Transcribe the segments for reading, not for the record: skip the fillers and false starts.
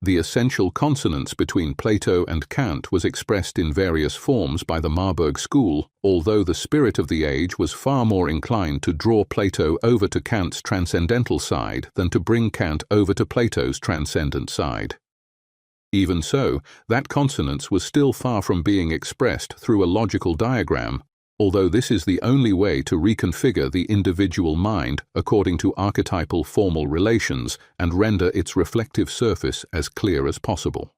The essential consonance between Plato and Kant was expressed in various forms by the Marburg school, although the spirit of the age was far more inclined to draw Plato over to Kant's transcendental side than to bring Kant over to Plato's transcendent side. Even so, that consonance was still far from being expressed through a logical diagram, although this is the only way to reconfigure the individual mind according to archetypal formal relations and render its reflective surface as clear as possible.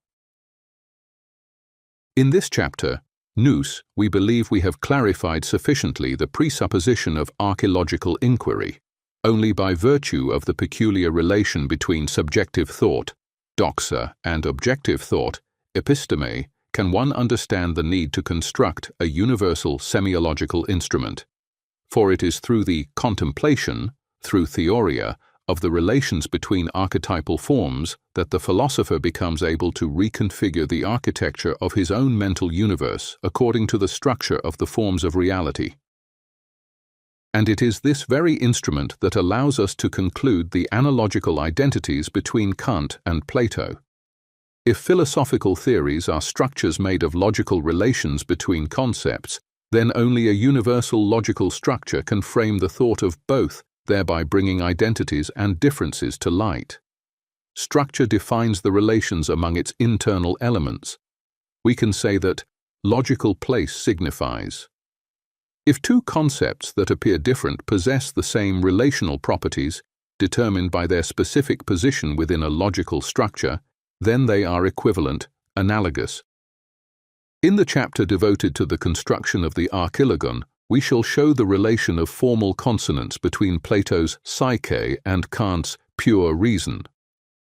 In this chapter, Nous, we believe we have clarified sufficiently the presupposition of archaeological inquiry. Only by virtue of the peculiar relation between subjective thought, doxa, and objective thought, episteme, can one understand the need to construct a universal semiological instrument. For it is through the contemplation, through theoria, of the relations between archetypal forms that the philosopher becomes able to reconfigure the architecture of his own mental universe according to the structure of the forms of reality. And it is this very instrument that allows us to conclude the analogical identities between Kant and Plato. If philosophical theories are structures made of logical relations between concepts, then only a universal logical structure can frame the thought of both, thereby bringing identities and differences to light. Structure defines the relations among its internal elements. We can say that logical place signifies. If two concepts that appear different possess the same relational properties, determined by their specific position within a logical structure, then they are equivalent, analogous. In the chapter devoted to the construction of the archilogon, we shall show the relation of formal consonance between Plato's psyche and Kant's pure reason.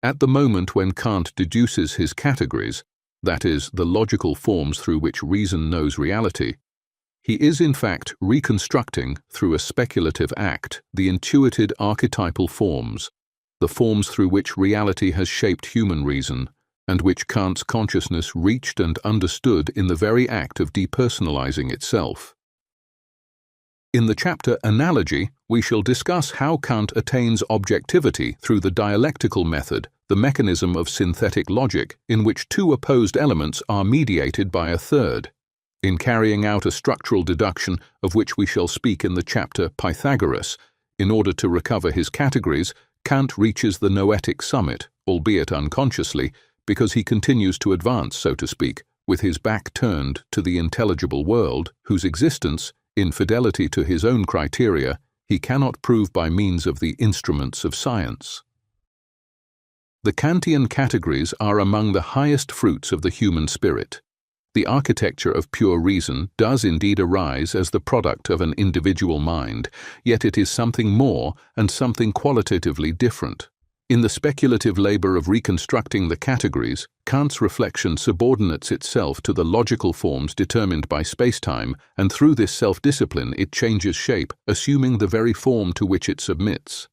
At the moment when Kant deduces his categories, that is, the logical forms through which reason knows reality, he is in fact reconstructing, through a speculative act, the intuited archetypal forms, the forms through which reality has shaped human reason, and which Kant's consciousness reached and understood in the very act of depersonalizing itself. In the chapter Analogy, we shall discuss how Kant attains objectivity through the dialectical method, the mechanism of synthetic logic, in which two opposed elements are mediated by a third. In carrying out a structural deduction of which we shall speak in the chapter Pythagoras, in order to recover his categories, Kant reaches the noetic summit, albeit unconsciously, because he continues to advance, so to speak, with his back turned to the intelligible world, whose existence, in fidelity to his own criteria, he cannot prove by means of the instruments of science. The Kantian categories are among the highest fruits of the human spirit. The architecture of pure reason does indeed arise as the product of an individual mind, yet it is something more and something qualitatively different. In the speculative labor of reconstructing the categories, Kant's reflection subordinates itself to the logical forms determined by spacetime, and through this self-discipline it changes shape, assuming the very form to which it submits.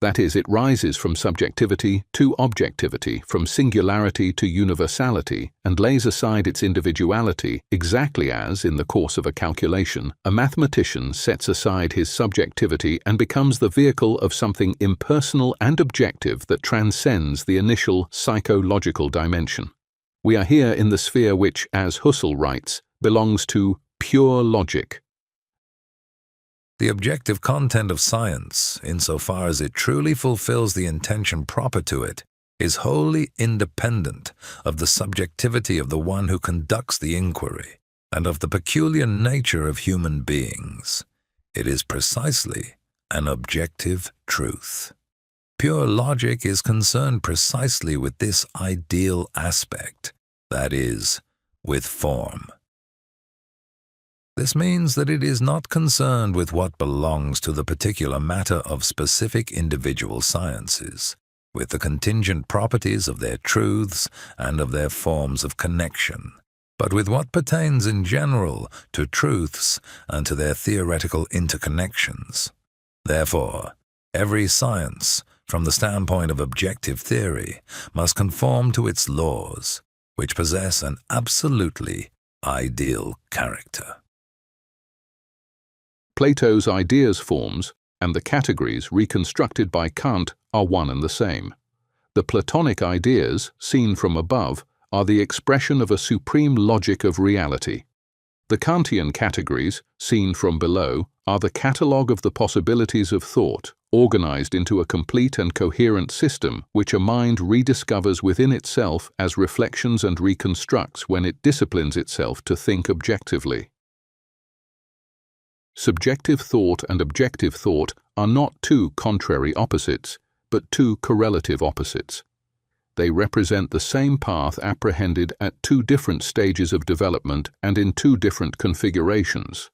That is, it rises from subjectivity to objectivity, from singularity to universality, and lays aside its individuality, exactly as, in the course of a calculation, a mathematician sets aside his subjectivity and becomes the vehicle of something impersonal and objective that transcends the initial psychological dimension. We are here in the sphere which, as Husserl writes, belongs to pure logic. The objective content of science, insofar as it truly fulfills the intention proper to it, is wholly independent of the subjectivity of the one who conducts the inquiry and of the peculiar nature of human beings. It is precisely an objective truth. Pure logic is concerned precisely with this ideal aspect, that is, with form. This means that it is not concerned with what belongs to the particular matter of specific individual sciences, with the contingent properties of their truths and of their forms of connection, but with what pertains in general to truths and to their theoretical interconnections. Therefore, every science, from the standpoint of objective theory, must conform to its laws, which possess an absolutely ideal character. Plato's ideas forms and the categories reconstructed by Kant are one and the same. The Platonic ideas, seen from above, are the expression of a supreme logic of reality. The Kantian categories, seen from below, are the catalogue of the possibilities of thought, organized into a complete and coherent system which a mind rediscovers within itself as reflections and reconstructs when it disciplines itself to think objectively. Subjective thought and objective thought are not two contrary opposites, but two correlative opposites. They represent the same path apprehended at two different stages of development and in two different configurations.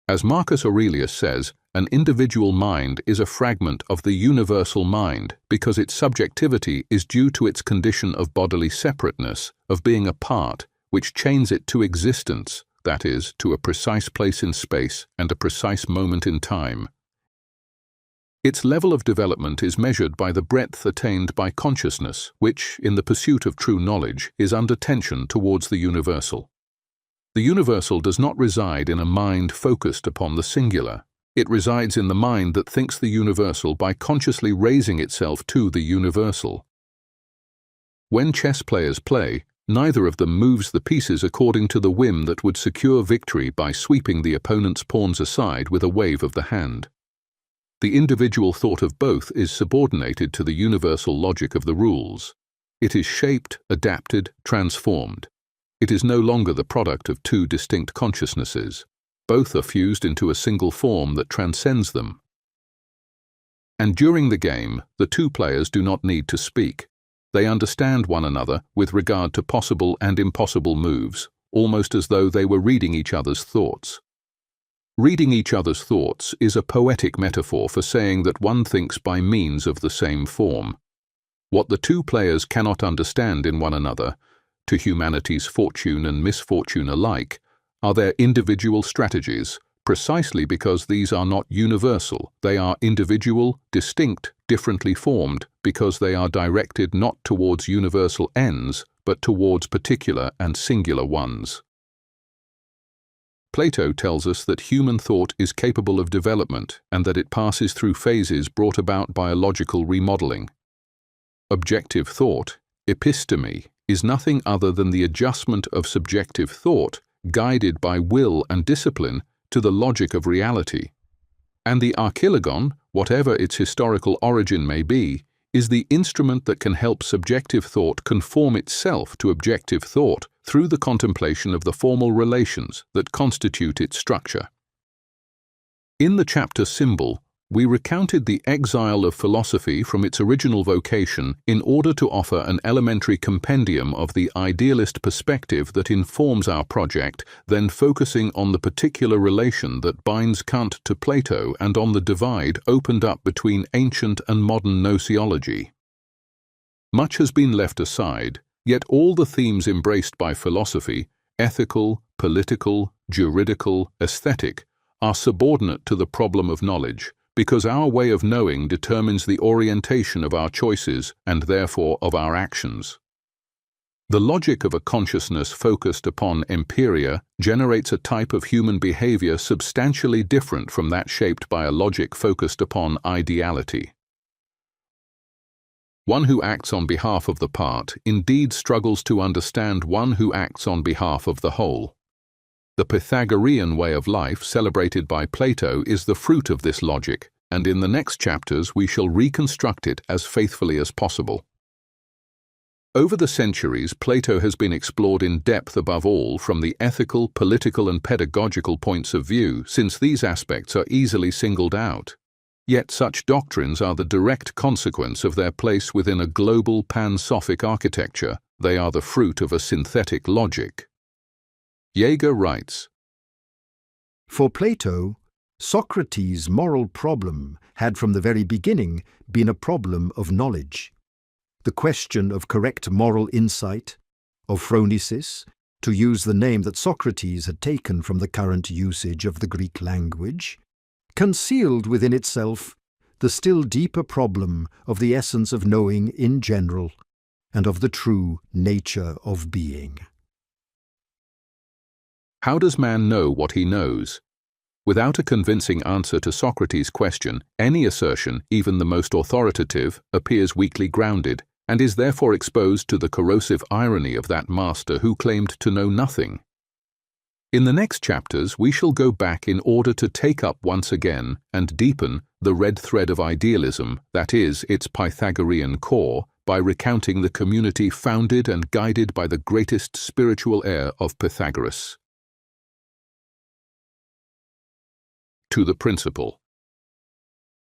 As Marcus Aurelius says, an individual mind is a fragment of the universal mind because its subjectivity is due to its condition of bodily separateness, of being a part, which chains it to existence, that is, to a precise place in space and a precise moment in time. Its level of development is measured by the breadth attained by consciousness, which, in the pursuit of true knowledge, is under tension towards the universal. The universal does not reside in a mind focused upon the singular. It resides in the mind that thinks the universal by consciously raising itself to the universal. When chess players play, neither of them moves the pieces according to the whim that would secure victory by sweeping the opponent's pawns aside with a wave of the hand. The individual thought of both is subordinated to the universal logic of the rules. It is shaped, adapted, transformed. It is no longer the product of two distinct consciousnesses. Both are fused into a single form that transcends them. And during the game, the two players do not need to speak. They understand one another with regard to possible and impossible moves, almost as though they were reading each other's thoughts. Reading each other's thoughts is a poetic metaphor for saying that one thinks by means of the same form. What the two players cannot understand in one another, to humanity's fortune and misfortune alike, are their individual strategies, precisely because these are not universal. They are individual, distinct, differently formed, because they are directed not towards universal ends, but towards particular and singular ones. Plato tells us that human thought is capable of development and that it passes through phases brought about by a logical remodeling. Objective thought, episteme, is nothing other than the adjustment of subjective thought, guided by will and discipline, to the logic of reality. And the archilogon, whatever its historical origin may be, is the instrument that can help subjective thought conform itself to objective thought through the contemplation of the formal relations that constitute its structure. In the chapter Symbol, we recounted the exile of philosophy from its original vocation in order to offer an elementary compendium of the idealist perspective that informs our project, then focusing on the particular relation that binds Kant to Plato and on the divide opened up between ancient and modern gnoseology. Much has been left aside, yet all the themes embraced by philosophy, ethical, political, juridical, aesthetic, are subordinate to the problem of knowledge, because our way of knowing determines the orientation of our choices and therefore of our actions. The logic of a consciousness focused upon empiria generates a type of human behavior substantially different from that shaped by a logic focused upon ideality. One who acts on behalf of the part indeed struggles to understand one who acts on behalf of the whole. The Pythagorean way of life celebrated by Plato is the fruit of this logic, and in the next chapters we shall reconstruct it as faithfully as possible. Over the centuries, Plato has been explored in depth above all from the ethical, political, and pedagogical points of view, since these aspects are easily singled out. Yet such doctrines are the direct consequence of their place within a global pan-Sophic architecture. They are the fruit of a synthetic logic. Jaeger writes, For Plato, Socrates' moral problem had from the very beginning been a problem of knowledge. The question of correct moral insight, of phronesis, to use the name that Socrates had taken from the current usage of the Greek language, concealed within itself the still deeper problem of the essence of knowing in general and of the true nature of being. How does man know what he knows? Without a convincing answer to Socrates' question, any assertion, even the most authoritative, appears weakly grounded, and is therefore exposed to the corrosive irony of that master who claimed to know nothing. In the next chapters, we shall go back in order to take up once again and deepen the red thread of idealism, that is, its Pythagorean core, by recounting the community founded and guided by the greatest spiritual heir of Pythagoras. To the principle.